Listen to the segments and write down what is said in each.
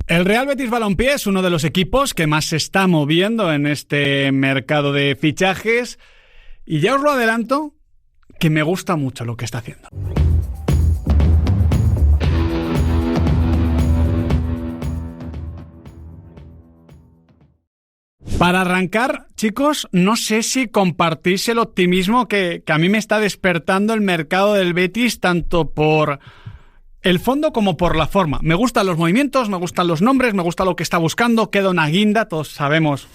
El Real Betis Balompié es uno de los equipos que más se está moviendo en este mercado de fichajes y ya os lo adelanto que me gusta mucho lo que está haciendo. Para arrancar, chicos, no sé si compartís el optimismo que a mí me está despertando el mercado del Betis, tanto por el fondo como por la forma. Me gustan los movimientos, me gustan los nombres, me gusta lo que está buscando. Queda una guinda, todos sabemos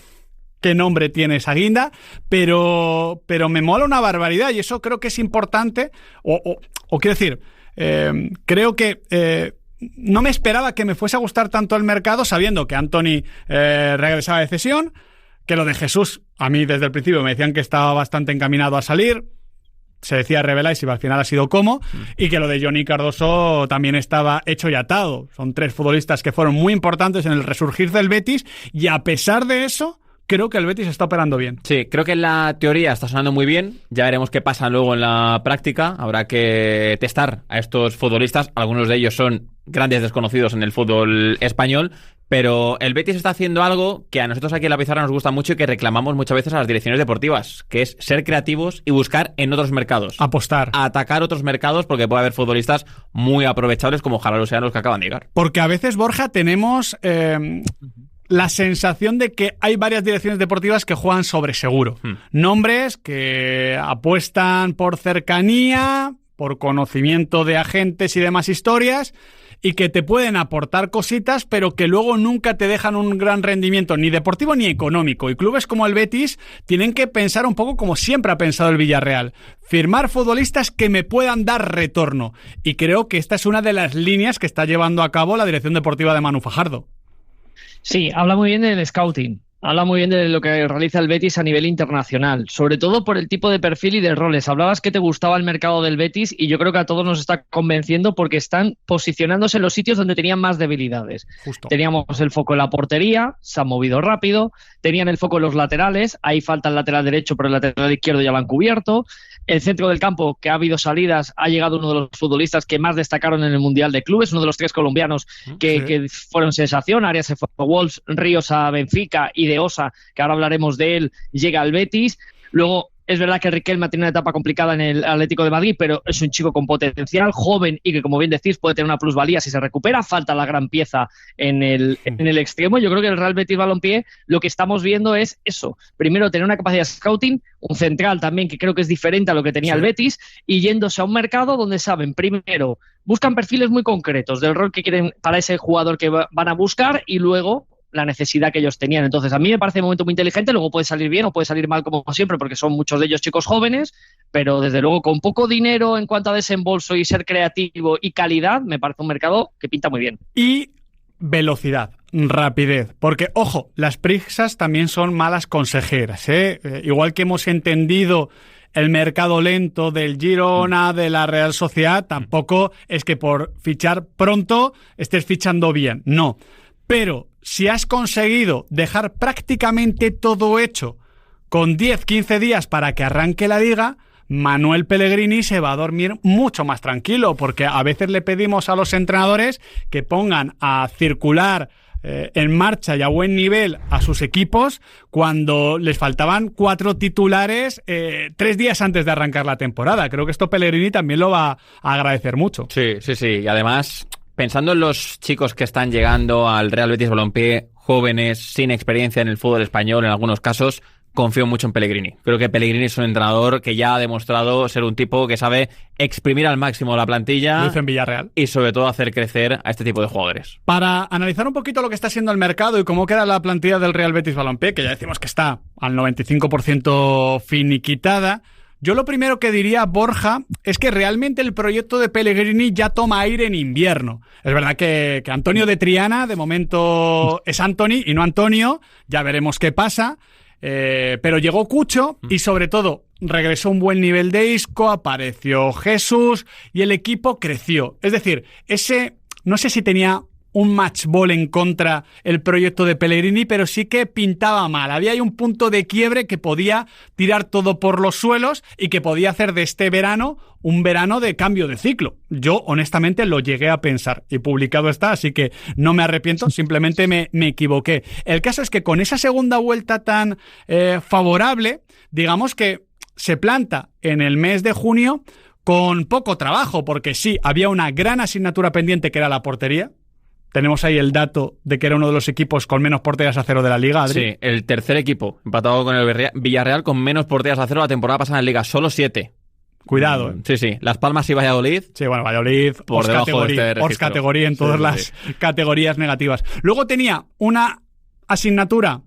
qué nombre tiene esa guinda, pero me mola una barbaridad y eso creo que es importante. O quiero decir, creo que no me esperaba que me fuese a gustar tanto el mercado sabiendo que Antony regresaba de cesión, que lo de Jesús, a mí desde el principio me decían que estaba bastante encaminado a salir. Se decía Revelais y al final ha sido como, y que lo de Johnny Cardoso también estaba hecho y atado. Son 3 futbolistas que fueron muy importantes en el resurgir del Betis y a pesar de eso, creo que el Betis está operando bien. Sí, creo que en la teoría está sonando muy bien. Ya veremos qué pasa luego en la práctica. Habrá que testar a estos futbolistas. Algunos de ellos son grandes desconocidos en el fútbol español. Pero el Betis está haciendo algo que a nosotros aquí en La Pizarra nos gusta mucho y que reclamamos muchas veces a las direcciones deportivas, que es ser creativos y buscar en otros mercados. Apostar. Atacar otros mercados porque puede haber futbolistas muy aprovechables como ojalá lo sean los que acaban de llegar. Porque a veces, Borja, tenemos la sensación de que hay varias direcciones deportivas que juegan sobre seguro. Nombres que apuestan por cercanía, por conocimiento de agentes y demás historias, y que te pueden aportar cositas, pero que luego nunca te dejan un gran rendimiento ni deportivo ni económico. Y clubes como el Betis tienen que pensar un poco como siempre ha pensado el Villarreal. Firmar futbolistas que me puedan dar retorno. Y creo que esta es una de las líneas que está llevando a cabo la dirección deportiva de Manu Fajardo. Sí, habla muy bien del scouting. Habla muy bien de lo que realiza el Betis a nivel internacional, sobre todo por el tipo de perfil y de roles. Hablabas que te gustaba el mercado del Betis y yo creo que a todos nos está convenciendo porque están posicionándose en los sitios donde tenían más debilidades. Justo. Teníamos el foco en la portería, se han movido rápido, tenían el foco en los laterales, ahí falta el lateral derecho, pero el lateral izquierdo ya lo han cubierto. El centro del campo, que ha habido salidas, ha llegado uno de los futbolistas que más destacaron en el Mundial de Clubes, uno de los 3 colombianos que fueron sensación. Arias se fue a Wolves, Ríos a Benfica y De Osa, que ahora hablaremos de él, llega al Betis. Luego, es verdad que Riquelme ha tenido una etapa complicada en el Atlético de Madrid, pero es un chico con potencial, joven y que, como bien decís, puede tener una plusvalía si se recupera. Falta la gran pieza en el extremo. Yo creo que el Real Betis Balompié lo que estamos viendo es eso. Primero, tener una capacidad de scouting, un central también que creo que es diferente a lo que tenía el Betis, y yéndose a un mercado donde saben, primero, buscan perfiles muy concretos del rol que quieren para ese jugador que van a buscar y luego la necesidad que ellos tenían. Entonces, a mí me parece un momento muy inteligente. Luego puede salir bien o puede salir mal como siempre, porque son muchos de ellos chicos jóvenes, pero desde luego con poco dinero en cuanto a desembolso y ser creativo y calidad, me parece un mercado que pinta muy bien. Y velocidad, rapidez, porque, ojo, las prisas también son malas consejeras, igual que hemos entendido el mercado lento del Girona, de la Real Sociedad, tampoco es que por fichar pronto estés fichando bien, no. Pero si has conseguido dejar prácticamente todo hecho con 10-15 días para que arranque la liga, Manuel Pellegrini se va a dormir mucho más tranquilo, porque a veces le pedimos a los entrenadores que pongan a circular en marcha y a buen nivel a sus equipos cuando les faltaban 4 titulares 3 días antes de arrancar la temporada. Creo que esto Pellegrini también lo va a agradecer mucho. Sí. Y además, pensando en los chicos que están llegando al Real Betis Balompié, jóvenes, sin experiencia en el fútbol español en algunos casos, confío mucho en Pellegrini. Creo que Pellegrini es un entrenador que ya ha demostrado ser un tipo que sabe exprimir al máximo la plantilla. Lo hizo en Villarreal. Y sobre todo hacer crecer a este tipo de jugadores. Para analizar un poquito lo que está siendo el mercado y cómo queda la plantilla del Real Betis Balompié, que ya decimos que está al 95% finiquitada, yo lo primero que diría, Borja, es que realmente el proyecto de Pellegrini ya toma aire en invierno. Es verdad que Antonio de Triana, de momento, es Antony y no Antonio. Ya veremos qué pasa. Pero llegó Cucho y sobre todo regresó un buen nivel de Isco, apareció Jesús y el equipo creció. Es decir, no sé si tenía un match ball en contra el proyecto de Pellegrini, pero sí que pintaba mal. Había ahí un punto de quiebre que podía tirar todo por los suelos y que podía hacer de este verano un verano de cambio de ciclo. Yo, honestamente, lo llegué a pensar y publicado está, así que no me arrepiento, simplemente me equivoqué. El caso es que con esa segunda vuelta tan favorable, digamos que se planta en el mes de junio con poco trabajo, porque sí, había una gran asignatura pendiente que era la portería. Tenemos ahí el dato de que era uno de los equipos con menos porterías a cero de la Liga, Adri. Sí, el tercer equipo, empatado con el Villarreal, con menos porterías a cero la temporada pasada en Liga, solo 7. Cuidado. Sí. Las Palmas y Valladolid. Sí, bueno, Valladolid, por debajo de este registro. Categoría en todas las categorías negativas. Luego tenía una asignatura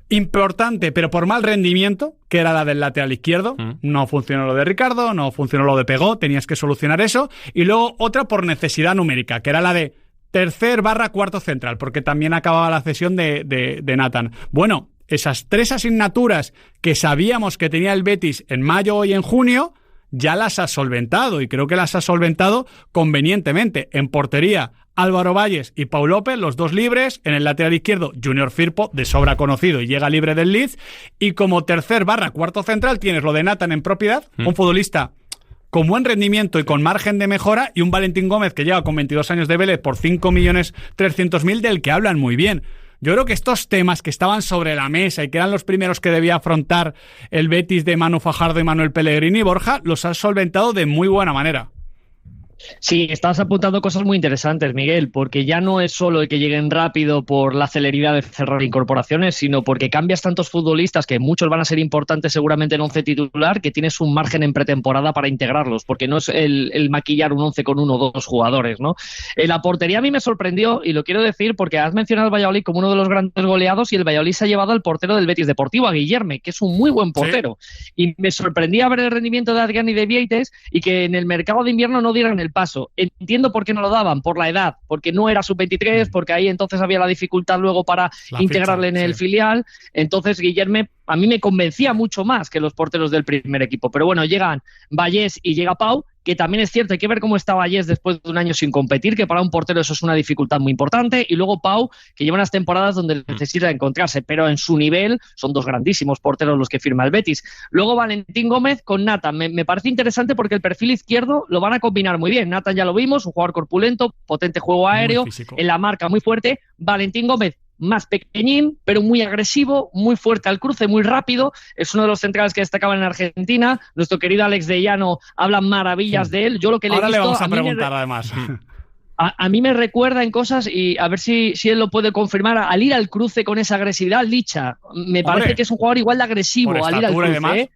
importante, pero por mal rendimiento, que era la del lateral izquierdo. No funcionó lo de Ricardo, no funcionó lo de Pegó, tenías que solucionar eso. Y luego otra por necesidad numérica, que era la de tercer/cuarto central, porque también acababa la cesión de Nathan. Bueno, esas 3 asignaturas que sabíamos que tenía el Betis en mayo y en junio, ya las ha solventado, y creo que las ha solventado convenientemente. En portería, Álvaro Valles y Pau López, los 2 libres. En el lateral izquierdo, Junior Firpo, de sobra conocido y llega libre del Leeds. Y como tercer/cuarto central tienes lo de Nathan en propiedad, un futbolista con buen rendimiento y con margen de mejora, y un Valentín Gómez que llega con 22 años de Vélez por 5.300.000, del que hablan muy bien. Yo creo que estos temas que estaban sobre la mesa y que eran los primeros que debía afrontar el Betis de Manu Fajardo y Manuel Pellegrini, Borja, los ha solventado de muy buena manera. Sí, estás apuntando cosas muy interesantes, Miguel, porque ya no es solo el que lleguen rápido por la celeridad de cerrar incorporaciones, sino porque cambias tantos futbolistas, que muchos van a ser importantes seguramente en 11 titular, que tienes un margen en pretemporada para integrarlos, porque no es el maquillar un 11 con 1 o 2 jugadores, ¿no? La portería a mí me sorprendió, y lo quiero decir porque has mencionado al Valladolid como uno de los grandes goleados, y el Valladolid se ha llevado al portero del Betis Deportivo, a Guillerme, que es un muy buen portero. Sí. Y me sorprendía ver el rendimiento de Adrián y de Vieites, y que en el mercado de invierno no dieran el paso. Entiendo por qué no lo daban, por la edad, porque no era sub-23, porque ahí entonces había la dificultad luego para integrarle en el filial. Entonces Guillerme a mí me convencía mucho más que los porteros del primer equipo. Pero bueno, llegan Vallés y llega Pau, que también es cierto, hay que ver cómo está Vallés después de un año sin competir, que para un portero eso es una dificultad muy importante, y luego Pau, que lleva unas temporadas donde necesita encontrarse, pero en su nivel son 2 grandísimos porteros los que firma el Betis. Luego Valentín Gómez con Nathan, me parece interesante porque el perfil izquierdo lo van a combinar muy bien. Nathan ya lo vimos, un jugador corpulento, potente juego aéreo, en la marca muy fuerte. Valentín Gómez más pequeñín, pero muy agresivo, muy fuerte al cruce, muy rápido. Es uno de los centrales que destacaban en Argentina. Nuestro querido Alex de Llano habla maravillas de él. Yo lo que ahora le he visto, vamos a preguntar además. A mí me recuerda en cosas, y a ver si él lo puede confirmar, al ir al cruce con esa agresividad, Licha. Me parece que es un jugador igual de agresivo al ir al cruce.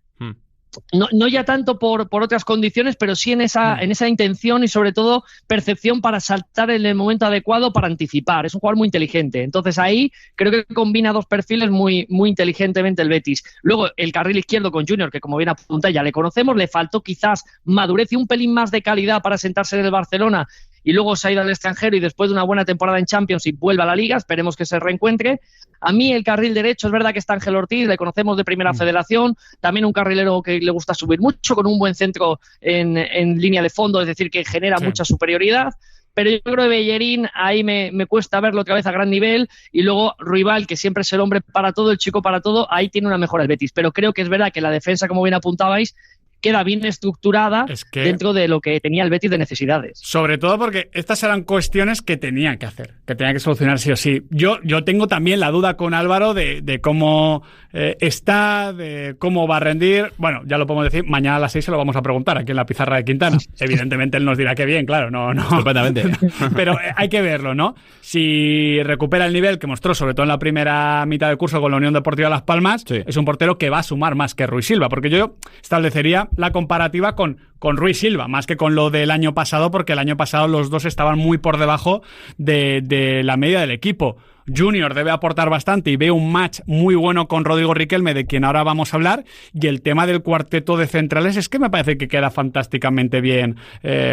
No ya tanto por otras condiciones, pero sí en esa intención y sobre todo percepción para saltar en el momento adecuado para anticipar. Es un jugador muy inteligente. Entonces ahí creo que combina 2 perfiles muy, muy inteligentemente el Betis. Luego el carril izquierdo con Junior, que como bien apunta ya le conocemos, le faltó quizás madurez y un pelín más de calidad para sentarse en el Barcelona, y luego se ha ido al extranjero y después de una buena temporada en Champions y vuelve a la Liga, esperemos que se reencuentre. A mí el carril derecho, es verdad que está Ángel Ortiz, le conocemos de Primera Federación, también un carrilero que le gusta subir mucho, con un buen centro en línea de fondo, es decir, que genera mucha superioridad. Pero yo creo que Bellerín ahí me cuesta verlo otra vez a gran nivel, y luego Ruibal, que siempre es el hombre para todo, el chico para todo, ahí tiene una mejora el Betis. Pero creo que es verdad que la defensa, como bien apuntabais, queda bien estructurada dentro de lo que tenía el Betis de necesidades. Sobre todo porque estas eran cuestiones que tenían que hacer, que tenían que solucionar sí o sí. Yo tengo también la duda con Álvaro de cómo está, de cómo va a rendir. Bueno, ya lo podemos decir, mañana a las 6 se lo vamos a preguntar aquí en la pizarra de Quintana. Evidentemente él nos dirá que bien, claro, no. Completamente. Pero hay que verlo, ¿no? Si recupera el nivel que mostró, sobre todo en la primera mitad del curso con la Unión Deportiva Las Palmas, es un portero que va a sumar más que Ruiz Silva, porque yo establecería la comparativa con Ruiz Silva, más que con lo del año pasado, porque el año pasado los dos estaban muy por debajo de la media del equipo. Junior debe aportar bastante y ve un match muy bueno con Rodrigo Riquelme, de quien ahora vamos a hablar, y el tema del cuarteto de centrales es que me parece que queda fantásticamente bien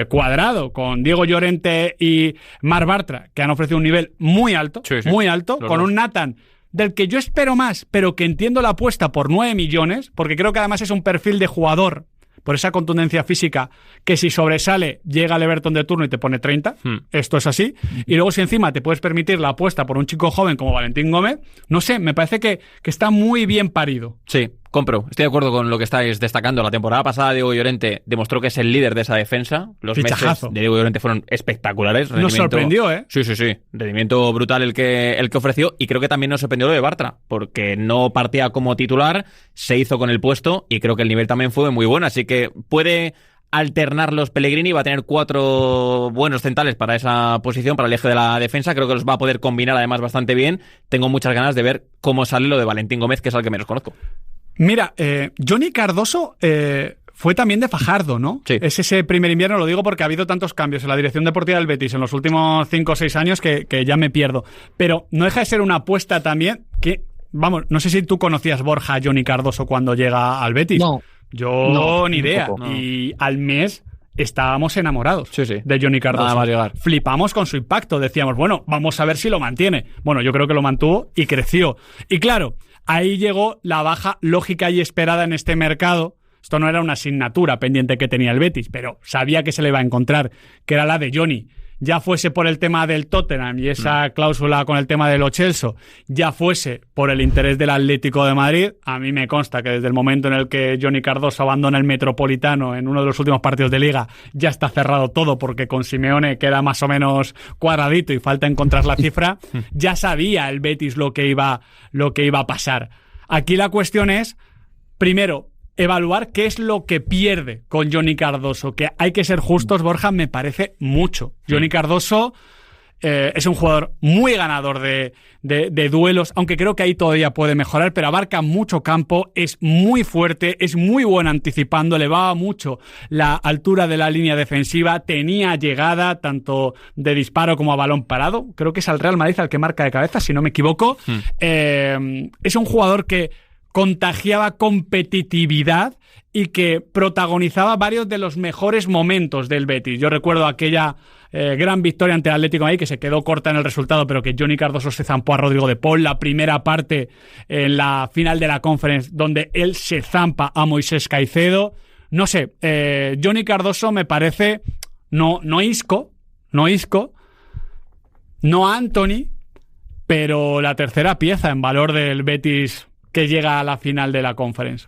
cuadrado, con Diego Llorente y Marc Bartra, que han ofrecido un nivel muy alto, muy alto, con un Nathan del que yo espero más, pero que entiendo la apuesta por 9 millones, porque creo que además es un perfil de jugador por esa contundencia física, que si sobresale, llega al Everton de turno y te pone 30. Esto es así. Y luego, si encima te puedes permitir la apuesta por un chico joven como Valentín Gómez, no sé, me parece que está muy bien parido. Sí, compro. Estoy de acuerdo con lo que estáis destacando. La temporada pasada, Diego Llorente demostró que es el líder de esa defensa. Los Fichajazo. meses de Diego Llorente fueron espectaculares. Nos sorprendió, ¿eh? Sí. Rendimiento brutal el que ofreció. Y creo que también nos sorprendió lo de Bartra, porque no partía como titular, se hizo con el puesto y creo que el nivel también fue muy bueno. Así que puede alternar los Pellegrini, va a tener 4 buenos centrales para esa posición, para el eje de la defensa. Creo que los va a poder combinar además bastante bien. Tengo muchas ganas de ver cómo sale lo de Valentín Gómez, que es al que menos conozco. Mira, Johnny Cardoso fue también de Fajardo, ¿no? Sí. Es ese primer invierno, lo digo porque ha habido tantos cambios en la dirección deportiva del Betis en los últimos 5 o 6 años que ya me pierdo. Pero no deja de ser una apuesta también que, vamos, no sé si tú conocías, Borja, a Johnny Cardoso cuando llega al Betis. No. Yo ni idea. Tampoco. Y al mes estábamos enamorados Sí. de Johnny Cardoso. Nada más llegar. Flipamos con su impacto. Decíamos, bueno, vamos a ver si lo mantiene. Bueno, yo creo que lo mantuvo y creció. Y claro, ahí llegó la baja lógica y esperada en este mercado. Esto no era una asignatura pendiente que tenía el Betis, pero sabía que se le iba a encontrar, que era la de Johnny. Ya fuese por el tema del Tottenham y esa cláusula con el tema del Lo Celso, ya fuese por el interés del Atlético de Madrid, a mí me consta que desde el momento en el que Johnny Cardoso abandona el Metropolitano en uno de los últimos partidos de Liga, ya está cerrado todo porque con Simeone queda más o menos cuadradito y falta encontrar la cifra. Ya sabía el Betis lo que iba a pasar. Aquí la cuestión es, primero, evaluar qué es lo que pierde con Johnny Cardoso, que hay que ser justos, Borja, me parece mucho. Johnny Cardoso es un jugador muy ganador de duelos, aunque creo que ahí todavía puede mejorar, pero abarca mucho campo, es muy fuerte, es muy bueno anticipando, elevaba mucho la altura de la línea defensiva, tenía llegada tanto de disparo como a balón parado. Creo que es al Real Madrid al que marca de cabeza, si no me equivoco. Es un jugador que contagiaba competitividad y que protagonizaba varios de los mejores momentos del Betis. Yo recuerdo aquella gran victoria ante el Atlético de Madrid, que se quedó corta en el resultado, pero que Johnny Cardoso se zampó a Rodrigo de Paul, la primera parte en la final de la Conference, donde él se zampa a Moisés Caicedo. No sé, Johnny Cardoso me parece no Isco, no Anthony, pero la tercera pieza en valor del Betis que llega a la final de la Conference.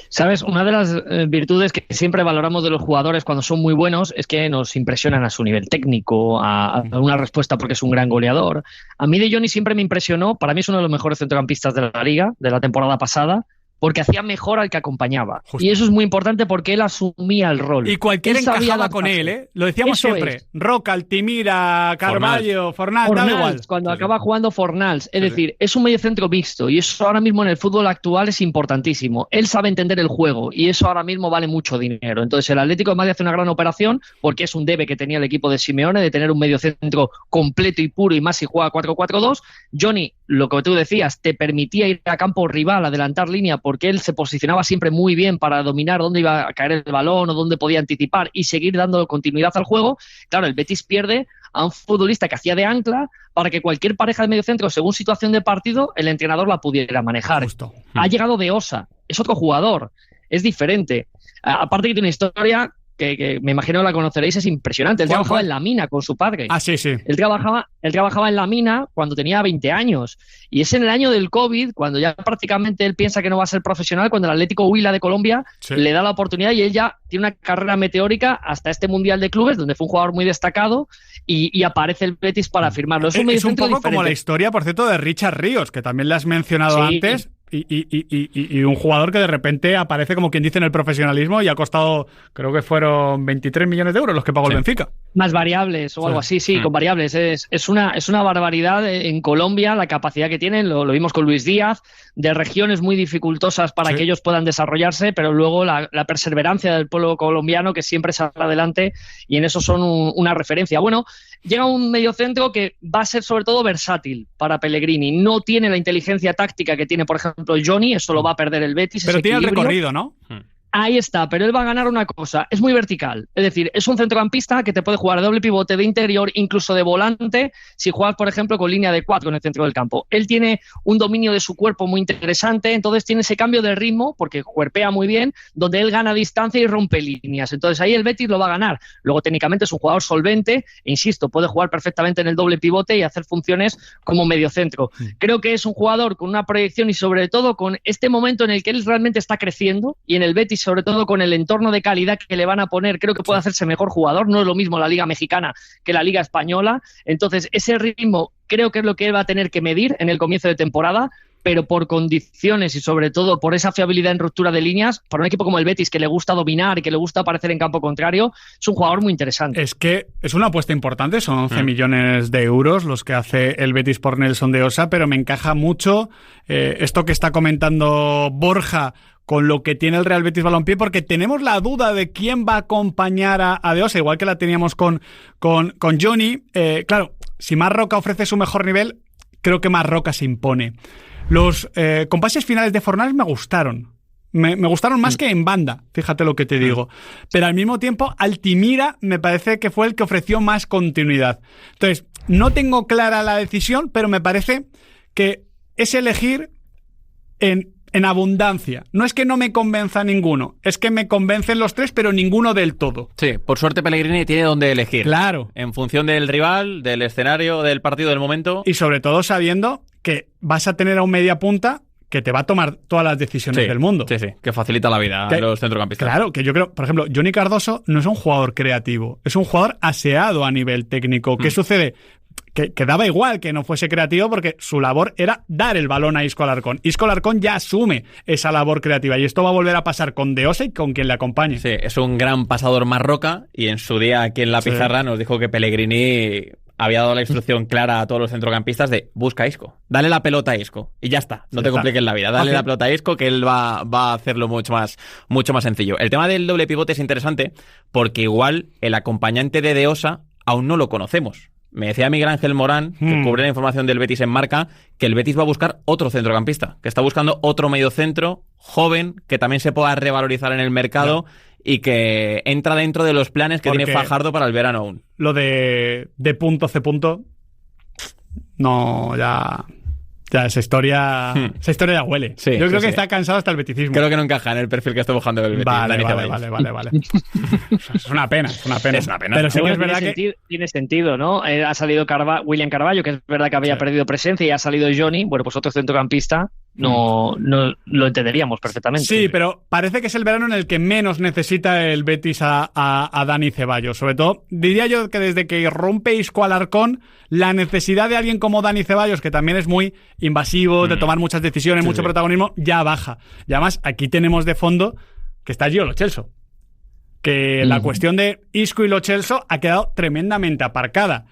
¿Sabes? Una de las virtudes que siempre valoramos de los jugadores cuando son muy buenos es que nos impresionan a su nivel técnico, a una respuesta porque es un gran goleador. A mí de Johnny siempre me impresionó, para mí es uno de los mejores centrocampistas de la Liga, de la temporada pasada, porque hacía mejor al que acompañaba. Justo. Y eso es muy importante porque él asumía el rol. Y cualquiera Él sabía encajaba con adaptarse. él, ¿eh? Lo decíamos Eso siempre. es. Roca, Altimira, Carballo, Fornals, da igual. Fornals, cuando acaba jugando Fornals. Es Sí, decir, es un mediocentro mixto y eso ahora mismo en el fútbol actual es importantísimo. Él sabe entender el juego y eso ahora mismo vale mucho dinero. Entonces el Atlético de Madrid hace una gran operación porque es un debe que tenía el equipo de Simeone de tener un mediocentro completo y puro y más si juega 4-4-2. Johnny, lo que tú decías, te permitía ir a campo rival, adelantar línea porque él se posicionaba siempre muy bien para dominar dónde iba a caer el balón o dónde podía anticipar y seguir dando continuidad al juego. Claro, el Betis pierde a un futbolista que hacía de ancla para que cualquier pareja de mediocentro, según situación de partido, el entrenador la pudiera manejar. Justo. Ha llegado de Osa, es otro jugador, es diferente. Aparte que tiene una historia que me imagino la conoceréis, es impresionante. Él trabajaba en la mina con su padre. Ah, sí, sí. Él trabajaba en la mina cuando tenía 20 años. Y es en el año del COVID, cuando ya prácticamente él piensa que no va a ser profesional, cuando el Atlético Huila de Colombia le da la oportunidad y él ya tiene una carrera meteórica hasta este Mundial de Clubes, donde fue un jugador muy destacado y aparece el Betis para firmarlo. Es un poco como la historia, por cierto, de Richard Ríos, que también le has mencionado antes. Y un jugador que de repente aparece, como quien dice, en el profesionalismo y ha costado, creo que fueron 23 millones de euros los que pagó el Benfica. Más variables o algo así, con variables. Es una barbaridad en Colombia la capacidad que tienen, lo vimos con Luis Díaz, de regiones muy dificultosas para que ellos puedan desarrollarse, pero luego la perseverancia del pueblo colombiano que siempre sale adelante y en eso son una referencia. Bueno, llega un mediocentro que va a ser sobre todo versátil para Pellegrini. No tiene la inteligencia táctica que tiene, por ejemplo, Johnny, eso lo va a perder el Betis. Pero tiene el recorrido, ¿no? Ahí está, pero él va a ganar una cosa, es muy vertical, es decir, es un centrocampista que te puede jugar de doble pivote, de interior, incluso de volante, si juegas, por ejemplo, con línea de 4 en el centro del campo. Él tiene un dominio de su cuerpo muy interesante, entonces tiene ese cambio de ritmo, porque cuerpea muy bien, donde él gana distancia y rompe líneas, entonces ahí el Betis lo va a ganar. Luego técnicamente es un jugador solvente, e insisto, puede jugar perfectamente en el doble pivote y hacer funciones como mediocentro. Creo que es un jugador con una proyección y sobre todo con este momento en el que él realmente está creciendo, y en el Betis sobre todo con el entorno de calidad que le van a poner, creo que puede hacerse mejor jugador. No es lo mismo la Liga Mexicana que la Liga Española, entonces ese ritmo creo que es lo que él va a tener que medir en el comienzo de temporada, pero por condiciones y sobre todo por esa fiabilidad en ruptura de líneas, para un equipo como el Betis que le gusta dominar y que le gusta aparecer en campo contrario, es un jugador muy interesante. Es que es una apuesta importante, son 11 millones de euros los que hace el Betis por Nelson de Osa, pero me encaja mucho esto que está comentando Borja con lo que tiene el Real Betis Balompié, porque tenemos la duda de quién va a acompañar a De Osa, igual que la teníamos con Johnny. Claro, si Marroca ofrece su mejor nivel, creo que Marroca se impone. Los compases finales de Fornals me gustaron. Me gustaron más que en banda, fíjate lo que te digo. Pero al mismo tiempo, Altimira me parece que fue el que ofreció más continuidad. Entonces, no tengo clara la decisión, pero me parece que es elegir en abundancia. No es que no me convenza ninguno, es que me convencen los tres, pero ninguno del todo. Sí, por suerte Pellegrini tiene donde elegir. Claro. En función del rival, del escenario, del partido, del momento. Y sobre todo sabiendo que vas a tener a un media punta que te va a tomar todas las decisiones del mundo. Sí, que facilita la vida a los centrocampistas. Claro, que yo creo, por ejemplo, Johnny Cardoso no es un jugador creativo, es un jugador aseado a nivel técnico. ¿Qué sucede? Que daba igual que no fuese creativo porque su labor era dar el balón a Isco Alarcón. Isco Alarcón ya asume esa labor creativa y esto va a volver a pasar con De Osa y con quien le acompañe. Sí, es un gran pasador Marroca y en su día aquí en la pizarra nos dijo que Pellegrini había dado la instrucción clara a todos los centrocampistas de busca a Isco, dale la pelota a Isco y ya está, no te compliques la vida, dale la pelota a Isco que él va a hacerlo mucho más sencillo. El tema del doble pivote es interesante porque igual el acompañante de Osa aún no lo conocemos. Me decía Miguel Ángel Morán, que cubre la información del Betis en Marca, que el Betis va a buscar otro centrocampista, que está buscando otro mediocentro joven que también se pueda revalorizar en el mercado y que entra dentro de los planes que tiene Fajardo para el verano aún. Lo de punto C punto, no, ya esa historia ya huele. Sí, yo creo que está cansado hasta el beticismo. Creo que no encaja en el perfil que está buscando el Betis. Vale. Es una pena. Pero sí que es verdad que tiene sentido, ¿no? Ha salido William Carvalho, que es verdad que había perdido presencia, y ha salido Johnny. Bueno, pues otro centrocampista no lo entenderíamos perfectamente. Sí, pero parece que es el verano en el que menos necesita el Betis a Dani Ceballos. Sobre todo, diría yo que desde que rompe Isco Alarcón, la necesidad de alguien como Dani Ceballos, que también es muy invasivo, de tomar muchas decisiones, mucho protagonismo, ya baja. Y además, aquí tenemos de fondo que está Gio Lo Celso. Que la cuestión de Isco y Lo Celso ha quedado tremendamente aparcada.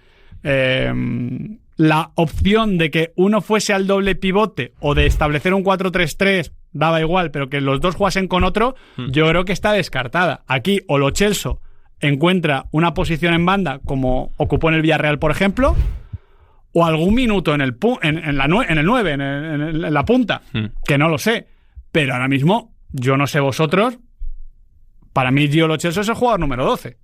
La opción de que uno fuese al doble pivote o de establecer un 4-3-3 daba igual, pero que los dos jugasen con otro, yo creo que está descartada. Aquí o Lo Celso encuentra una posición en banda como ocupó en el Villarreal, por ejemplo, o algún minuto en el 9, en la punta, que no lo sé. Pero ahora mismo, yo no sé vosotros, para mí Gio Lo Celso es el jugador número 12.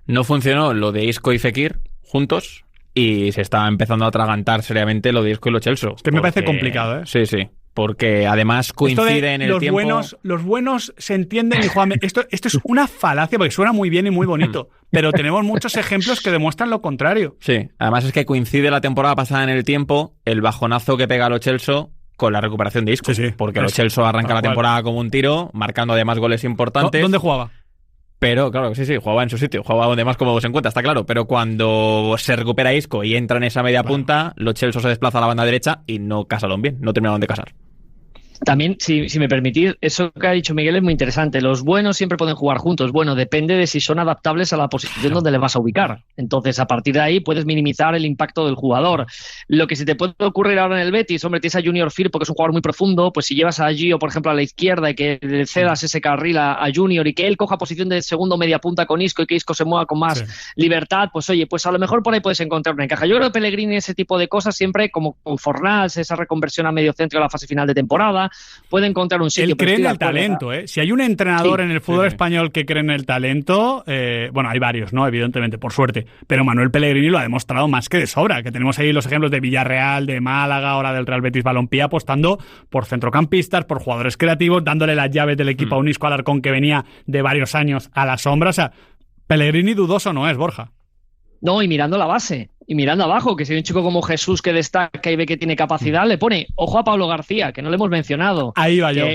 No funcionó lo de Isco y Fekir juntos y se está empezando a atragantar seriamente lo de Isco y Lo Celso. Es que me parece complicado, ¿eh? Sí. Porque además coincide en el tiempo. Los buenos se entienden y juegan. Esto es una falacia porque suena muy bien y muy bonito, pero tenemos muchos ejemplos que demuestran lo contrario. Sí, además es que coincide la temporada pasada en el tiempo el bajonazo que pega Lo Celso con la recuperación de Isco. Sí. Porque Lo Celso arranca la temporada como un tiro, marcando además goles importantes. ¿Dónde jugaba? Pero claro, sí, jugaba en su sitio, jugaba donde más cómodo se encuentra, está claro. Pero cuando se recupera Isco y entra en esa media punta, Lo Celso se desplaza a la banda derecha y no casaron bien, no terminaron de casar. También, si me permitís, eso que ha dicho Miguel es muy interesante. Los buenos siempre pueden jugar juntos. Bueno, depende de si son adaptables a la posición donde le vas a ubicar. Entonces, a partir de ahí puedes minimizar el impacto del jugador. Lo que se te puede ocurrir ahora en el Betis, hombre, tienes a Junior Firpo, que es un jugador muy profundo, pues si llevas a Gio, por ejemplo, a la izquierda y que le cedas ese carril a Junior y que él coja posición de segundo media punta con Isco y que Isco se mueva con más libertad, pues oye, pues a lo mejor por ahí puedes encontrar una encaja. Yo creo que Pellegrini ese tipo de cosas siempre, como con Fornals, esa reconversión a medio centro de la fase final de temporada, puede encontrar un sitio. Él cree en el talento, ¿eh? Si hay un entrenador en el fútbol español que cree en el talento, bueno, hay varios, ¿no? Evidentemente, por suerte, pero Manuel Pellegrini lo ha demostrado más que de sobra, que tenemos ahí los ejemplos de Villarreal, de Málaga, ahora del Real Betis Balompié, apostando por centrocampistas, por jugadores creativos, dándole las llaves del equipo a un Isco Alarcón que venía de varios años a la sombra. O sea, Pellegrini dudoso no es, Borja. No, y mirando la base, y mirando abajo, que si hay un chico como Jesús que destaca y ve que tiene capacidad, le pone ojo a Pablo García, que no le hemos mencionado. Ahí va yo.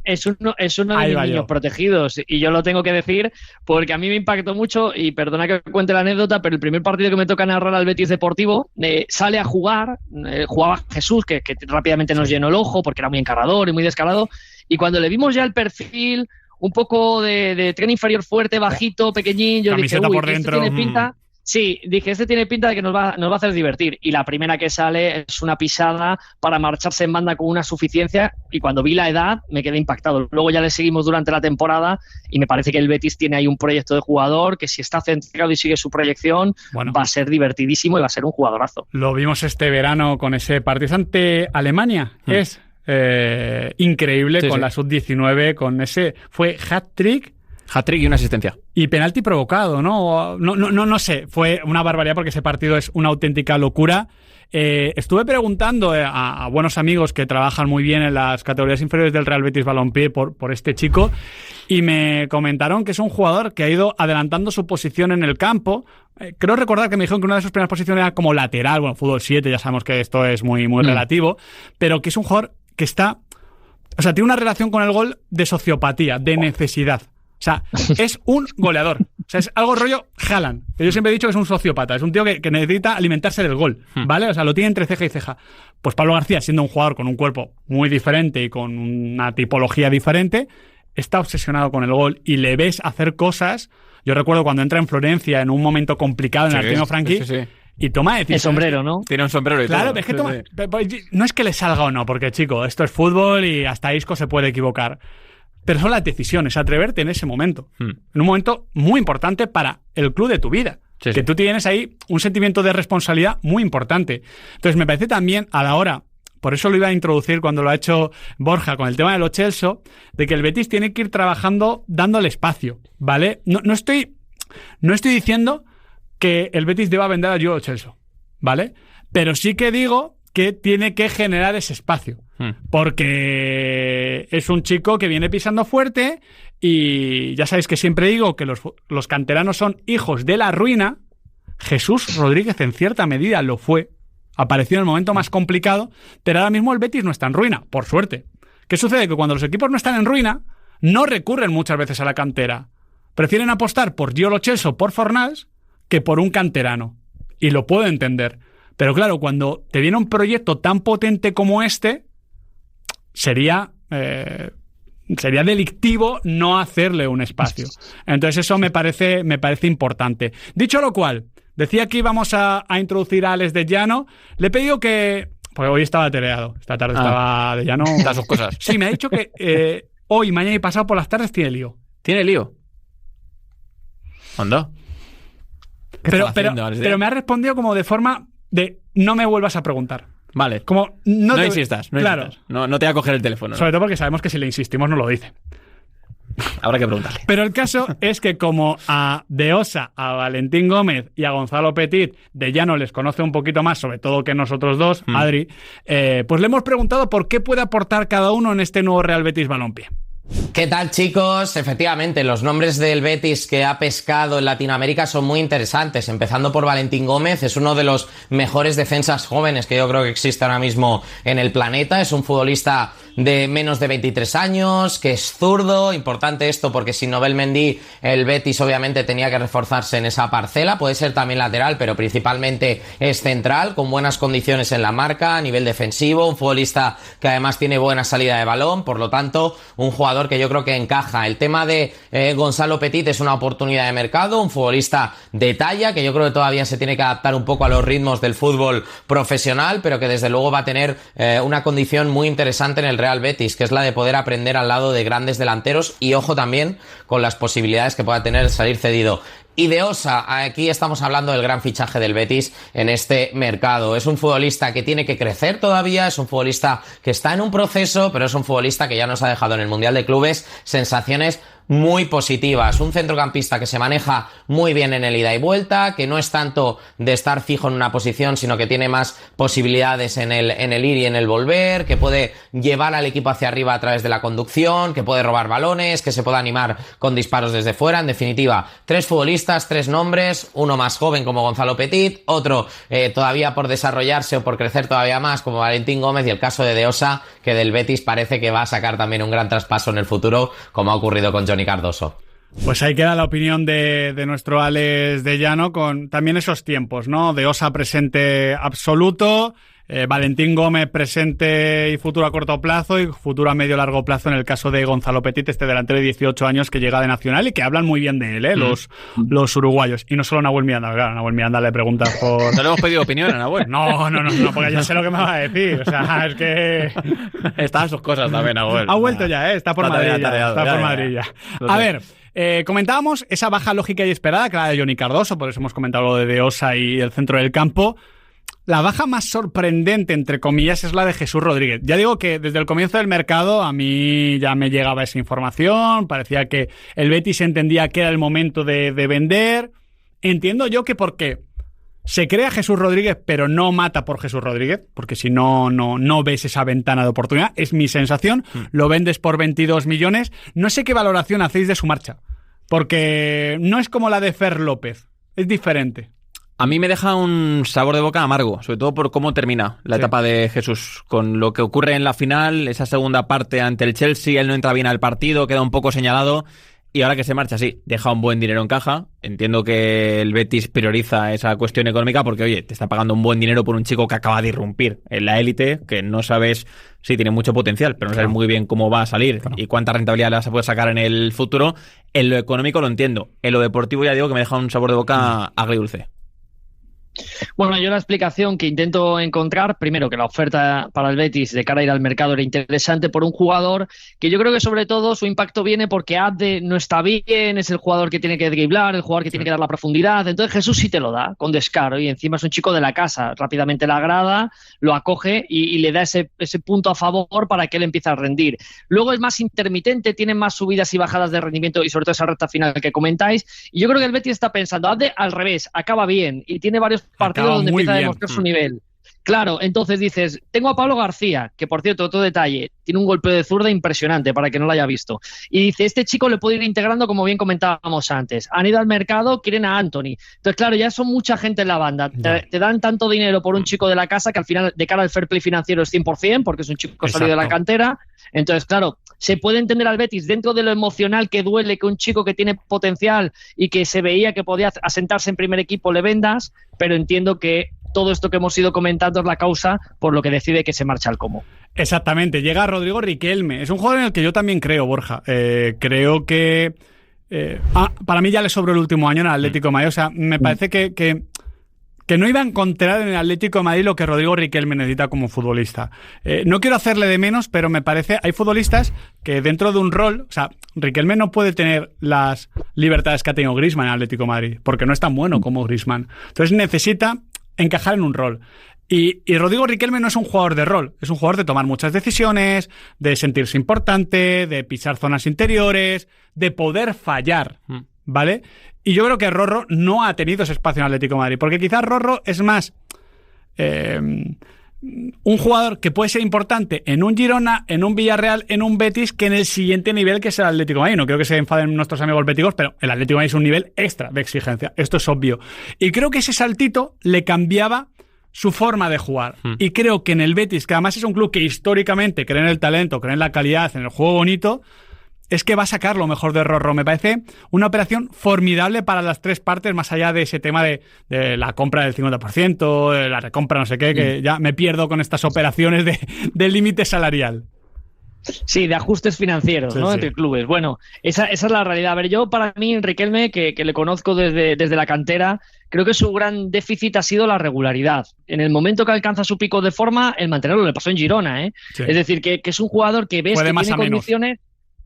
Es uno de mis niños protegidos, y yo lo tengo que decir porque a mí me impactó mucho, y perdona que cuente la anécdota, pero el primer partido que me toca narrar al Betis Deportivo, sale a jugar, jugaba Jesús, que rápidamente nos llenó el ojo porque era muy encarador y muy descarado, y cuando le vimos ya el perfil un poco de tren inferior fuerte, bajito, pequeñín, yo camiseta dije, por dentro. Este tiene pinta... Sí, dije, este tiene pinta de que nos va a hacer divertir. Y la primera que sale es una pisada para marcharse en banda con una suficiencia, y cuando vi la edad me quedé impactado. Luego ya le seguimos durante la temporada y me parece que el Betis tiene ahí un proyecto de jugador que, si está centrado y sigue su proyección, va a ser divertidísimo y va a ser un jugadorazo. Lo vimos este verano con ese partido ante Alemania. Es increíble, con la sub-19, con ese... Fue hat-trick y una asistencia. Y penalti provocado, ¿no? No sé, fue una barbaridad porque ese partido es una auténtica locura. Estuve preguntando a buenos amigos que trabajan muy bien en las categorías inferiores del Real Betis Balompié por este chico, y me comentaron que es un jugador que ha ido adelantando su posición en el campo. Creo recordar que me dijeron que una de sus primeras posiciones era como lateral, bueno, fútbol 7, ya sabemos que esto es muy relativo, pero que es un jugador que está... O sea, tiene una relación con el gol de sociopatía, de necesidad. O sea, es un goleador. O sea, es algo rollo Haaland. Yo siempre he dicho que es un sociópata. Es un tío que necesita alimentarse del gol, ¿vale? O sea, lo tiene entre ceja y ceja. Pues Pablo García, siendo un jugador con un cuerpo muy diferente y con una tipología diferente, está obsesionado con el gol y le ves hacer cosas. Yo recuerdo cuando entra en Florencia en un momento complicado en el Artino Franchi, y toma decisiones. El sombrero, ¿no? Tiene un sombrero y todo. Claro, es que no es que le salga o no, porque, chico, esto es fútbol y hasta Isco se puede equivocar. Pero son las decisiones, atreverte en ese momento. En un momento muy importante para el club de tu vida. Que tú tienes ahí un sentimiento de responsabilidad muy importante. Entonces, me parece también a la hora, por eso lo iba a introducir cuando lo ha hecho Borja con el tema de Lo Celso, de que el Betis tiene que ir trabajando dándole espacio, ¿vale? No estoy diciendo que el Betis deba vender a Joao Lo Celso, ¿vale? Pero sí que digo que tiene que generar ese espacio. Porque es un chico que viene pisando fuerte, y ya sabéis que siempre digo que los canteranos son hijos de la ruina. Jesús Rodríguez en cierta medida lo fue. Apareció en el momento más complicado, pero ahora mismo el Betis no está en ruina, por suerte. ¿Qué sucede? Que cuando los equipos no están en ruina, no recurren muchas veces a la cantera. Prefieren apostar por Joao Lo Celso, por Fornals, que por un canterano. Y lo puedo entender. Pero claro, cuando te viene un proyecto tan potente como este, sería delictivo no hacerle un espacio. Entonces eso me parece importante. Dicho lo cual, decía que íbamos a introducir a Alex de Llano. Le he pedido que... Porque hoy estaba teleado. Esta tarde estaba de Llano. Da sus cosas. Sí, me ha dicho que hoy, mañana y pasado por las tardes tiene lío. ¿Tiene lío? ¿Anda? Pero me ha respondido como de forma de no me vuelvas a preguntar. Vale. Como no insistas. Claro. No te va a coger el teléfono. Sobre todo porque sabemos que si le insistimos no lo dice. Habrá que preguntarle. Pero el caso es que como a De Osa, a Valentín Gómez y a Gonzalo Petit de Llano les conoce un poquito más, sobre todo que nosotros dos, Adri, pues le hemos preguntado por qué puede aportar cada uno en este nuevo Real Betis Balompié. ¿Qué tal, chicos? Efectivamente, los nombres del Betis que ha pescado en Latinoamérica son muy interesantes, empezando por Valentín Gómez. Es uno de los mejores defensas jóvenes que yo creo que existe ahora mismo en el planeta. Es un futbolista de menos de 23 años, que es zurdo. Importante esto porque sin Nobel Mendy el Betis obviamente tenía que reforzarse en esa parcela. Puede ser también lateral, pero principalmente es central, con buenas condiciones en la marca, a nivel defensivo. Un futbolista que además tiene buena salida de balón, por lo tanto, un jugador que yo creo que encaja. El tema de Gonzalo Petit es una oportunidad de mercado, un futbolista de talla que yo creo que todavía se tiene que adaptar un poco a los ritmos del fútbol profesional, pero que desde luego va a tener una condición muy interesante en el Real Betis, que es la de poder aprender al lado de grandes delanteros, y ojo también con las posibilidades que pueda tener de salir cedido. Y de Osa, aquí estamos hablando del gran fichaje del Betis en este mercado. Es un futbolista que tiene que crecer todavía, es un futbolista que está en un proceso, pero es un futbolista que ya nos ha dejado en el Mundial de Clubes sensaciones muy positivas. Un centrocampista que se maneja muy bien en el ida y vuelta, que no es tanto de estar fijo en una posición, sino que tiene más posibilidades en el ir y en el volver, que puede llevar al equipo hacia arriba a través de la conducción, que puede robar balones, que se puede animar con disparos desde fuera. En definitiva, 3 futbolistas, 3 nombres, uno más joven como Gonzalo Petit, otro todavía por desarrollarse o por crecer todavía más como Valentín Gómez, y el caso de Osa, que del Betis parece que va a sacar también un gran traspaso en el futuro, como ha ocurrido con Johnny Cardoso. Pues ahí queda la opinión de nuestro Alex de Llano con también esos tiempos, ¿no? De Osa presente absoluto, Valentín Gómez presente y futuro a corto plazo y futuro a medio largo plazo en el caso de Gonzalo Petit, este delantero de 18 años que llega de Nacional y que hablan muy bien de él, los uruguayos. Y no solo Nahuel Miranda, claro, Nahuel Miranda le preguntas por... ¿No le hemos pedido opinión a Nahuel? No, porque ya sé lo que me va a decir. O sea, es que... Están sus cosas también, Nahuel. Ha vuelto ya, está por Madrid. Está por Madrid ya. A ver... comentábamos esa baja lógica y esperada, que era de Johnny Cardoso, por eso hemos comentado lo de Osa y el centro del campo. La baja más sorprendente, entre comillas, es la de Jesús Rodríguez. Ya digo que desde el comienzo del mercado a mí ya me llegaba esa información, parecía que el Betis entendía que era el momento de vender. Entiendo yo que porque se crea Jesús Rodríguez, pero no mata por Jesús Rodríguez, porque si no ves esa ventana de oportunidad, es mi sensación. Lo vendes por 22 millones. No sé qué valoración hacéis de su marcha, porque no es como la de Fer López, es diferente. A mí me deja un sabor de boca amargo, sobre todo por cómo termina la etapa de Jesús. Con lo que ocurre en la final, esa segunda parte ante el Chelsea, él no entra bien al partido, queda un poco señalado. Y ahora que se marcha, sí, deja un buen dinero en caja. Entiendo que el Betis prioriza esa cuestión económica porque, oye, te está pagando un buen dinero por un chico que acaba de irrumpir en la élite, que no sabes, sí, tiene mucho potencial, pero no sabes muy bien cómo va a salir y cuánta rentabilidad le vas a poder sacar en el futuro. En lo económico lo entiendo. En lo deportivo ya digo que me deja un sabor de boca agridulce. Bueno, yo la explicación que intento encontrar, primero que la oferta para el Betis de cara a ir al mercado era interesante por un jugador que yo creo que sobre todo su impacto viene porque Abde no está bien, es el jugador que tiene que driblar, el jugador que tiene que dar la profundidad, entonces Jesús sí te lo da con descaro y encima es un chico de la casa, rápidamente la agrada, lo acoge y le da ese punto a favor para que él empiece a rendir. Luego es más intermitente, tiene más subidas y bajadas de rendimiento y sobre todo esa recta final que comentáis, y yo creo que el Betis está pensando, Abde al revés, acaba bien y tiene varios partidos donde empieza a demostrar su nivel. Claro, entonces dices, tengo a Pablo García, que por cierto, otro detalle, tiene un golpe de zurda impresionante para que no lo haya visto. Y dice, este chico le puede ir integrando como bien comentábamos antes. Han ido al mercado, quieren a Anthony. Entonces, claro, ya son mucha gente en la banda. Te dan tanto dinero por un chico de la casa que al final, de cara al fair play financiero es 100%, porque es un chico salido de la cantera. Entonces, claro, se puede entender al Betis dentro de lo emocional que duele que un chico que tiene potencial y que se veía que podía asentarse en primer equipo le vendas, pero entiendo que todo esto que hemos ido comentando es la causa por lo que decide que se marcha al Como. Exactamente, llega Rodrigo Riquelme. Es un jugador en el que yo también creo, Borja. Creo que para mí ya le sobró el último año en el Atlético de Madrid. O sea, me parece que no iba a encontrar en el Atlético de Madrid lo que Rodrigo Riquelme necesita como futbolista. No quiero hacerle de menos, pero me parece, hay futbolistas que dentro de un rol, o sea, Riquelme no puede tener las libertades que ha tenido Griezmann en el Atlético de Madrid, porque no es tan bueno como Griezmann. Entonces necesita encajar en un rol. Y Rodrigo Riquelme no es un jugador de rol, es un jugador de tomar muchas decisiones, de sentirse importante, de pisar zonas interiores, de poder fallar, ¿vale? Y yo creo que Rorro no ha tenido ese espacio en Atlético de Madrid, porque quizás Rorro es más un jugador que puede ser importante en un Girona, en un Villarreal, en un Betis, que en el siguiente nivel que es el Atlético de Madrid. No creo que se enfaden nuestros amigos béticos, pero el Atlético de Madrid es un nivel extra de exigencia. Esto es obvio. Y creo que ese saltito le cambiaba su forma de jugar. Y creo que en el Betis, que además es un club que históricamente cree en el talento, cree en la calidad, en el juego bonito, es que va a sacar lo mejor de Rorro. Me parece una operación formidable para las tres partes, más allá de ese tema de la compra del 50%, de la recompra no sé qué, que ya me pierdo con estas operaciones de límite salarial. Sí, de ajustes financieros, ¿no? Sí. Entre clubes. Bueno, esa es la realidad. A ver, yo para mí, Riquelme, que le conozco desde la cantera, creo que su gran déficit ha sido la regularidad. En el momento que alcanza su pico de forma, el mantenerlo le pasó en Girona, ¿eh? Sí. Es decir, que es un jugador que ves que tiene condiciones...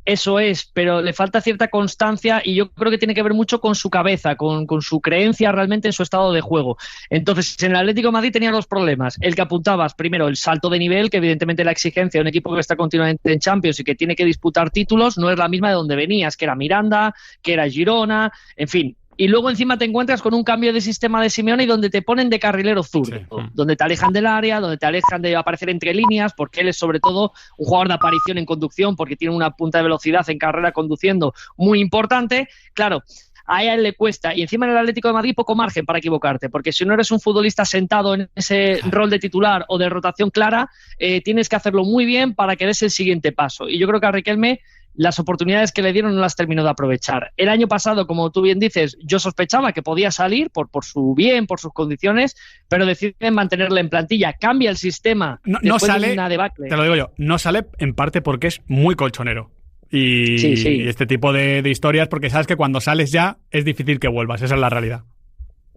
Eso es, pero le falta cierta constancia y yo creo que tiene que ver mucho con su cabeza, con su creencia realmente en su estado de juego. Entonces, en el Atlético de Madrid tenía dos problemas. El que apuntabas, primero, el salto de nivel, que evidentemente la exigencia de un equipo que está continuamente en Champions y que tiene que disputar títulos no es la misma de donde venías, que era Miranda, que era Girona, en fin. Y luego encima te encuentras con un cambio de sistema de Simeone y donde te ponen de carrilero zurdo, donde te alejan del área, donde te alejan de aparecer entre líneas, porque él es sobre todo un jugador de aparición en conducción, porque tiene una punta de velocidad en carrera conduciendo muy importante. Claro, a él le cuesta, y encima en el Atlético de Madrid poco margen para equivocarte, porque si no eres un futbolista sentado en ese rol de titular o de rotación clara, tienes que hacerlo muy bien para que des el siguiente paso. Y yo creo que a Riquelme las oportunidades que le dieron no las terminó de aprovechar. El año pasado, como tú bien dices, yo sospechaba que podía salir por su bien, por sus condiciones, pero deciden mantenerle en plantilla. Cambia el sistema. No sale, de una debacle. Te lo digo yo, no sale en parte porque es muy colchonero. Y este tipo de historias, porque sabes que cuando sales ya es difícil que vuelvas, esa es la realidad.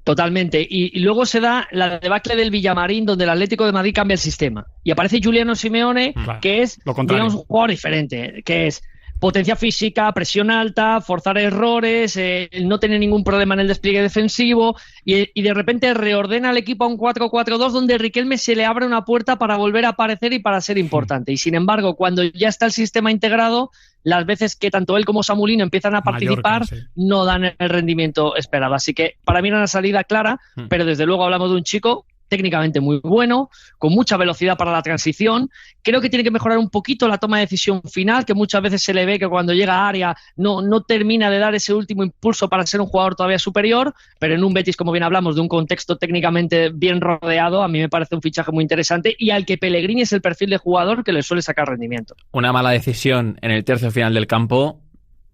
Totalmente. Y luego se da la debacle del Villamarín, donde el Atlético de Madrid cambia el sistema. Y aparece Giuliano Simeone, que es, digamos, un jugador diferente, que es potencia física, presión alta, forzar errores, no tener ningún problema en el despliegue defensivo y de repente reordena el equipo a un 4-4-2 donde Riquelme se le abre una puerta para volver a aparecer y para ser importante. Y sin embargo, cuando ya está el sistema integrado, las veces que tanto él como Samulino empiezan a participar, no dan el rendimiento esperado. Así que para mí era una salida clara, pero desde luego hablamos de un chico técnicamente muy bueno, con mucha velocidad para la transición. Creo que tiene que mejorar un poquito la toma de decisión final, que muchas veces se le ve que cuando llega a área no termina de dar ese último impulso para ser un jugador todavía superior, pero en un Betis, como bien hablamos, de un contexto técnicamente bien rodeado, a mí me parece un fichaje muy interesante y al que Pellegrini es el perfil de jugador que le suele sacar rendimiento. Una mala decisión en el tercio final del campo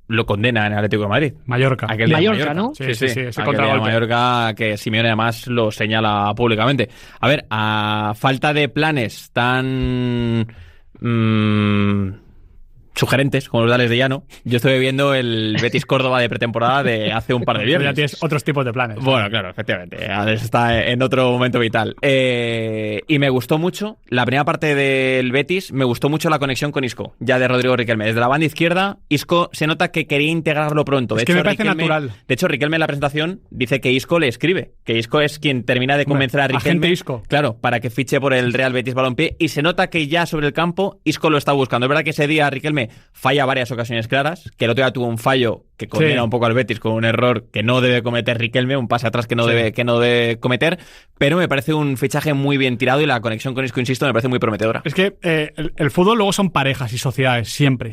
lo condena en el Atlético de Madrid. Mallorca, ¿no? Sí, ese contragolpe. Mallorca, que Simeone además lo señala públicamente. A ver, a falta de planes tan sugerentes como los de Alex de Llano, yo estoy viendo el Betis Córdoba de pretemporada de hace un par de viernes. Ya tienes otros tipos de planes. Bueno, claro, efectivamente. Está en otro momento vital. Y me gustó mucho, la primera parte del Betis, me gustó mucho la conexión con Isco, ya de Rodrigo Riquelme. Desde la banda izquierda, Isco se nota que quería integrarlo pronto. Es que me parece natural. De hecho, Riquelme en la presentación dice que Isco le escribe, que Isco es quien termina de convencer a Riquelme. Agente Isco. Claro, para que fiche por el Real Betis Balompié. Y se nota que ya sobre el campo, Isco lo está buscando. Es verdad que ese día Riquelme falla varias ocasiones claras, que el otro día tuvo un fallo que condena un poco al Betis con un error que no debe cometer Riquelme, un pase atrás que no debe cometer, pero me parece un fichaje muy bien tirado y la conexión con Isco, insisto, me parece muy prometedora. Es que el fútbol luego son parejas y sociedades, siempre.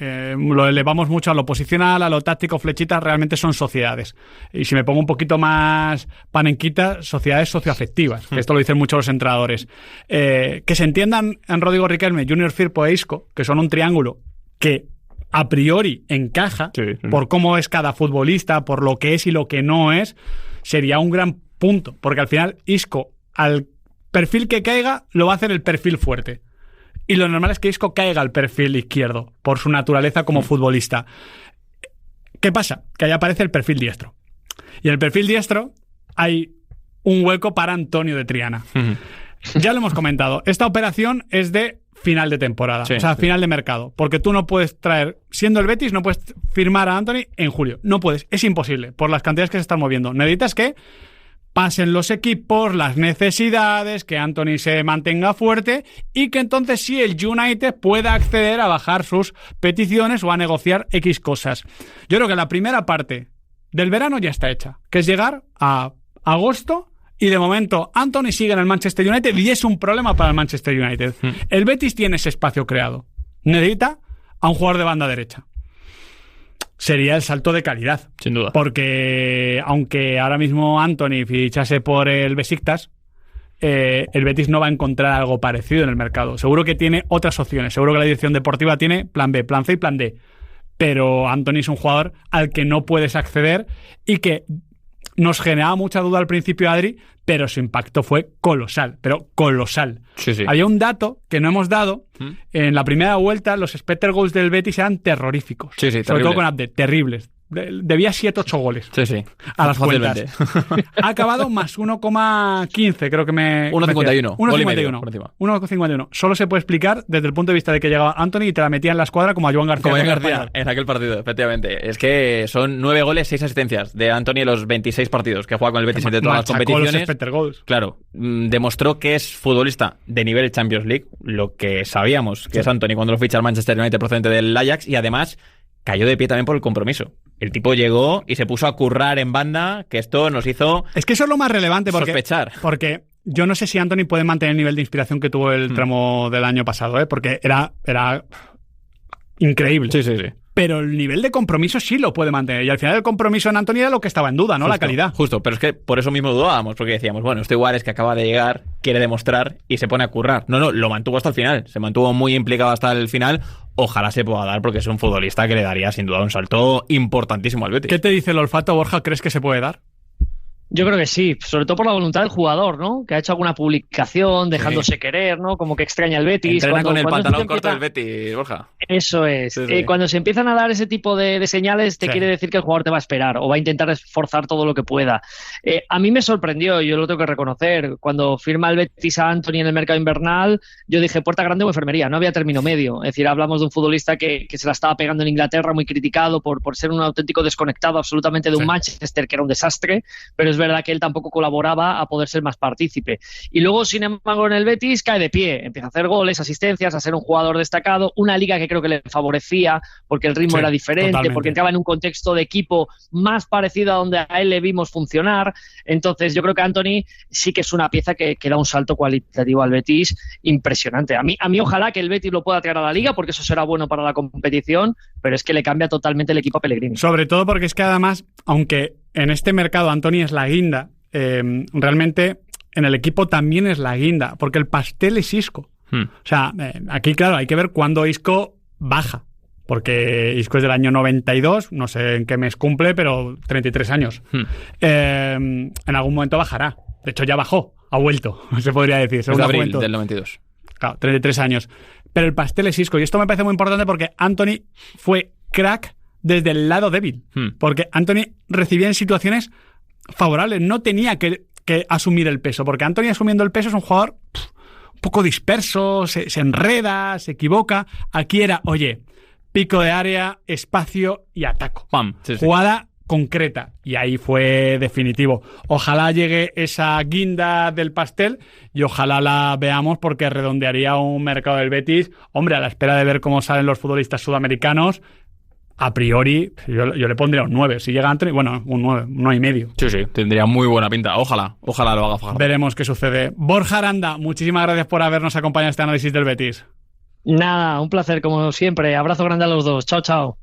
Lo elevamos mucho a lo posicional, a lo táctico, flechitas, realmente son sociedades. Y si me pongo un poquito más panenquita, sociedades socioafectivas, que esto lo dicen muchos los entrenadores. Que se entiendan en Rodrigo Riquelme, Junior Firpo e Isco, que son un triángulo que a priori encaja por cómo es cada futbolista, por lo que es y lo que no es, sería un gran punto, porque al final Isco, al perfil que caiga, lo va a hacer el perfil fuerte. Y lo normal es que Isco caiga al perfil izquierdo, por su naturaleza como futbolista. ¿Qué pasa? Que ahí aparece el perfil diestro. Y en el perfil diestro hay un hueco para Antonio de Triana. Ya lo hemos comentado. Esta operación es de final de temporada, final de mercado. Porque tú no puedes traer, siendo el Betis, no puedes firmar a Anthony en julio. No puedes, es imposible, por las cantidades que se están moviendo. Necesitas que pasen los equipos, las necesidades, que Anthony se mantenga fuerte y que entonces sí el United pueda acceder a bajar sus peticiones o a negociar X cosas. Yo creo que la primera parte del verano ya está hecha, que es llegar a agosto y de momento Anthony sigue en el Manchester United y es un problema para el Manchester United. El Betis tiene ese espacio creado. Necesita a un jugador de banda derecha. Sería el salto de calidad. Sin duda. Porque aunque ahora mismo Anthony fichase por el Besiktas, el Betis no va a encontrar algo parecido en el mercado. Seguro que tiene otras opciones. Seguro que la dirección deportiva tiene plan B, plan C y plan D. Pero Anthony es un jugador al que no puedes acceder y que nos generaba mucha duda al principio, Adri, pero su impacto fue colosal, pero colosal. Sí. Había un dato que no hemos dado. En la primera vuelta, los expected goals del Betis eran terroríficos. Sí, sobre todo con Abde, terribles. debía 7-8 goles. Sí. A las Fácilmente. cuentas. Ha acabado más 1,15, creo que me... 1,51. 1,51. 1,51. Solo se puede explicar desde el punto de vista de que llegaba Antony y te la metía en la escuadra como a Joan García. Como Joan García en aquel partido, efectivamente. Es que son 9 goles, 6 asistencias de Antony en los 26 partidos que juega con el Betis entre todas las competiciones. Claro, demostró que es futbolista de nivel Champions League, lo que sabíamos que es Antony cuando lo ficha el Manchester United procedente del Ajax, y además cayó de pie también por el compromiso. El tipo llegó y se puso a currar en banda, que esto nos hizo... Es que eso es lo más relevante sospechar. Porque yo no sé si Antony puede mantener el nivel de inspiración que tuvo el tramo del año pasado, porque era increíble. Sí. Pero el nivel de compromiso sí lo puede mantener. Y al final el compromiso en Antony era lo que estaba en duda, ¿no? La calidad. Justo, pero es que por eso mismo dudábamos, porque decíamos, bueno, esto igual es que acaba de llegar, quiere demostrar y se pone a currar. No, lo mantuvo hasta el final. Se mantuvo muy implicado hasta el final. Ojalá se pueda dar, porque es un futbolista que le daría sin duda un salto importantísimo al Betis. ¿Qué te dice el olfato, Borja? ¿Crees que se puede dar? Yo creo que sí, sobre todo por la voluntad del jugador, ¿no? Que ha hecho alguna publicación dejándose querer, ¿no? Como que extraña el Betis. Entrena con el pantalón corto del Betis, Borja. Eso es. Sí. Cuando se empiezan a dar ese tipo de señales, te quiere decir que el jugador te va a esperar o va a intentar esforzar todo lo que pueda. A mí me sorprendió, yo lo tengo que reconocer, cuando firma el Betis a Antony en el mercado invernal, yo dije puerta grande o enfermería, no había término medio. Es decir, hablamos de un futbolista que se la estaba pegando en Inglaterra, muy criticado por ser un auténtico desconectado absolutamente de un Manchester que era un desastre, pero es verdad que él tampoco colaboraba a poder ser más partícipe. Y luego, sin embargo, en el Betis cae de pie, empieza a hacer goles, asistencias, a ser un jugador destacado, una liga que creo que le favorecía porque el ritmo era diferente, totalmente. Porque entraba en un contexto de equipo más parecido a donde a él le vimos funcionar. Entonces yo creo que Antony sí que es una pieza que da un salto cualitativo al Betis impresionante. A mí ojalá que el Betis lo pueda traer a la liga, porque eso será bueno para la competición, pero es que le cambia totalmente el equipo a Pellegrini. Sobre todo porque es que además, aunque en este mercado Antony es la guinda, realmente en el equipo también es la guinda, porque el pastel es Isco. O sea, aquí claro, hay que ver cuándo Isco baja, porque Isco es del año 92, no sé en qué mes cumple, pero 33 años. En algún momento bajará. De hecho, ya bajó, ha vuelto, se podría decir. Es de abril del 92. Claro, 33 años. Pero el pastel es Isco, y esto me parece muy importante porque Antony fue crack desde el lado débil, porque Antony recibía en situaciones favorables, no tenía que asumir el peso, porque Antony asumiendo el peso es un jugador un poco disperso, se enreda, se equivoca. Aquí era, oye, pico de área, espacio y ataco. ¡Pam! Sí. Jugada concreta, y ahí fue definitivo. Ojalá llegue esa guinda del pastel y ojalá la veamos, porque redondearía un mercado del Betis, hombre, a la espera de ver cómo salen los futbolistas sudamericanos. A priori, yo le pondría un 9. Si llega Antony, bueno, un 9, un 9,5. Sí, tendría muy buena pinta. Ojalá lo haga Fajardo. Veremos qué sucede. Borja Aranda, muchísimas gracias por habernos acompañado en este análisis del Betis. Nada, un placer como siempre. Abrazo grande a los dos. Chao, chao.